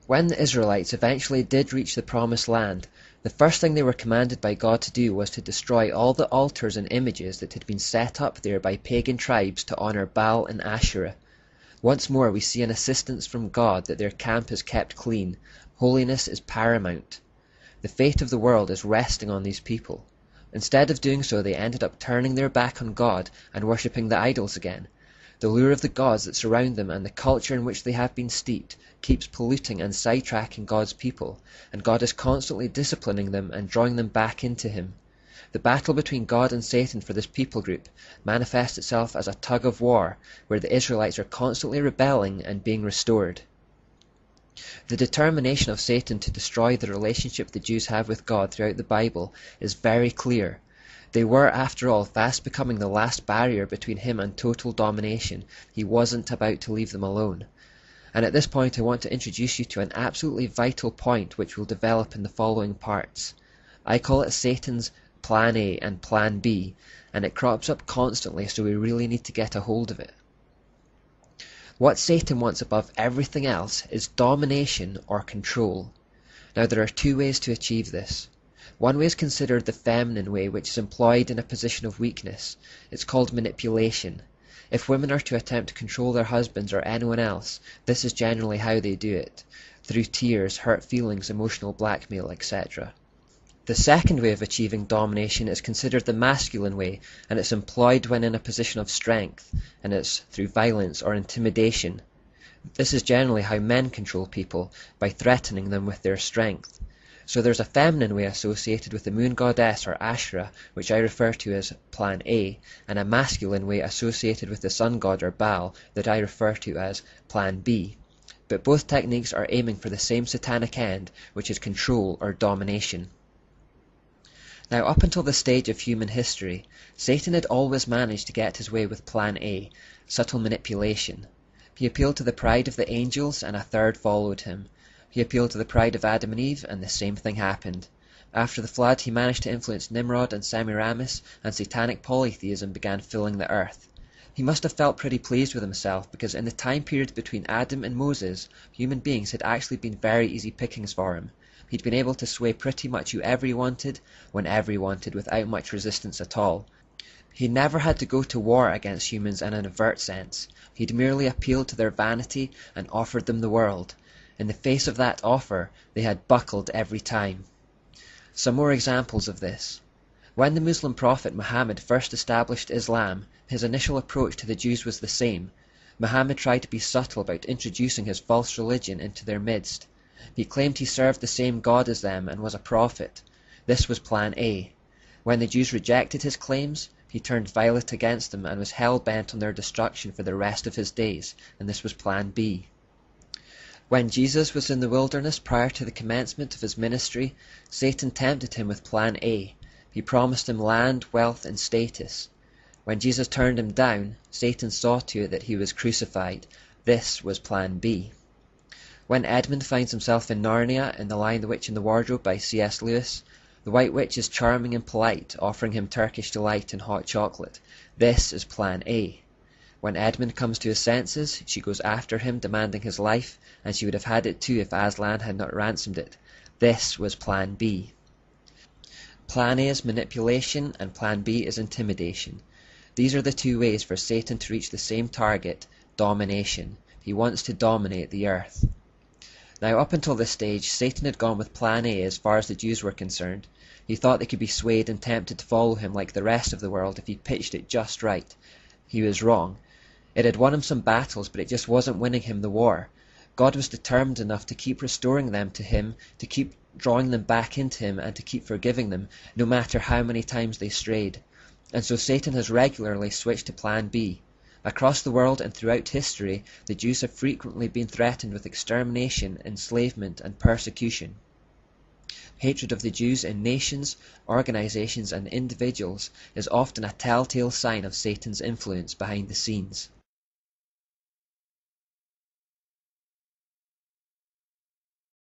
When the Israelites eventually did reach the Promised Land, the first thing they were commanded by God to do was to destroy all the altars and images that had been set up there by pagan tribes to honor Baal and Asherah. Once more we see an assistance from God that their camp is kept clean. Holiness is paramount. The fate of the world is resting on these people. Instead of doing so, they ended up turning their back on God and worshipping the idols again. The lure of the gods that surround them and the culture in which they have been steeped keeps polluting and sidetracking God's people, and God is constantly disciplining them and drawing them back into Him. The battle between God and Satan for this people group manifests itself as a tug of war, where the Israelites are constantly rebelling and being restored. The determination of Satan to destroy the relationship the Jews have with God throughout the Bible is very clear. They were, after all, fast becoming the last barrier between him and total domination. He wasn't about to leave them alone. And at this point I want to introduce you to an absolutely vital point which will develop in the following parts. I call it Satan's Plan A and Plan B, and it crops up constantly, so we really need to get a hold of it. What Satan wants above everything else is domination or control. Now there are two ways to achieve this. One way is considered the feminine way, which is employed in a position of weakness. It's called manipulation. If women are to attempt to control their husbands or anyone else, this is generally how they do it, through tears, hurt feelings, emotional blackmail, etc. The second way of achieving domination is considered the masculine way, and it's employed when in a position of strength, and it's through violence or intimidation. This is generally how men control people, by threatening them with their strength. So there's a feminine way associated with the moon goddess or Asherah, which I refer to as Plan A, and a masculine way associated with the sun god or Baal that I refer to as Plan B. But both techniques are aiming for the same satanic end, which is control or domination. Now, up until this stage of human history, Satan had always managed to get his way with Plan A, subtle manipulation. He appealed to the pride of the angels, and a third followed him. He appealed to the pride of Adam and Eve, and the same thing happened. After the flood, he managed to influence Nimrod and Semiramis, and satanic polytheism began filling the earth. He must have felt pretty pleased with himself, because in the time period between Adam and Moses, human beings had actually been very easy pickings for him. He'd been able to sway pretty much whoever he wanted, whenever he wanted, without much resistance at all. He never had to go to war against humans in an overt sense. He'd merely appealed to their vanity and offered them the world. In the face of that offer, they had buckled every time. Some more examples of this. When the Muslim prophet Muhammad first established Islam, his initial approach to the Jews was the same. Muhammad tried to be subtle about introducing his false religion into their midst. He claimed he served the same God as them and was a prophet. This was Plan A. When the Jews rejected his claims, he turned violent against them and was hell-bent on their destruction for the rest of his days, and this was Plan B. When Jesus was in the wilderness prior to the commencement of his ministry, Satan tempted him with Plan A. He promised him land, wealth, and status. When Jesus turned him down, Satan saw to it that he was crucified. This was Plan B. When Edmund finds himself in Narnia in The Lion, the Witch, and the Wardrobe by C.S. Lewis, the White Witch is charming and polite, offering him Turkish delight and hot chocolate. This is Plan A. When Edmund comes to his senses, she goes after him, demanding his life, and she would have had it too if Aslan had not ransomed it. This was Plan B. Plan A is manipulation, and Plan B is intimidation. These are the two ways for Satan to reach the same target, domination. He wants to dominate the earth. Now, up until this stage, Satan had gone with Plan A as far as the Jews were concerned. He thought they could be swayed and tempted to follow him like the rest of the world if he pitched it just right. He was wrong. It had won him some battles, but it just wasn't winning him the war. God was determined enough to keep restoring them to him, to keep drawing them back into him, and to keep forgiving them, no matter how many times they strayed. And so Satan has regularly switched to Plan B. Across the world and throughout history, the Jews have frequently been threatened with extermination, enslavement, and persecution. Hatred of the Jews in nations, organizations, and individuals is often a telltale sign of Satan's influence behind the scenes.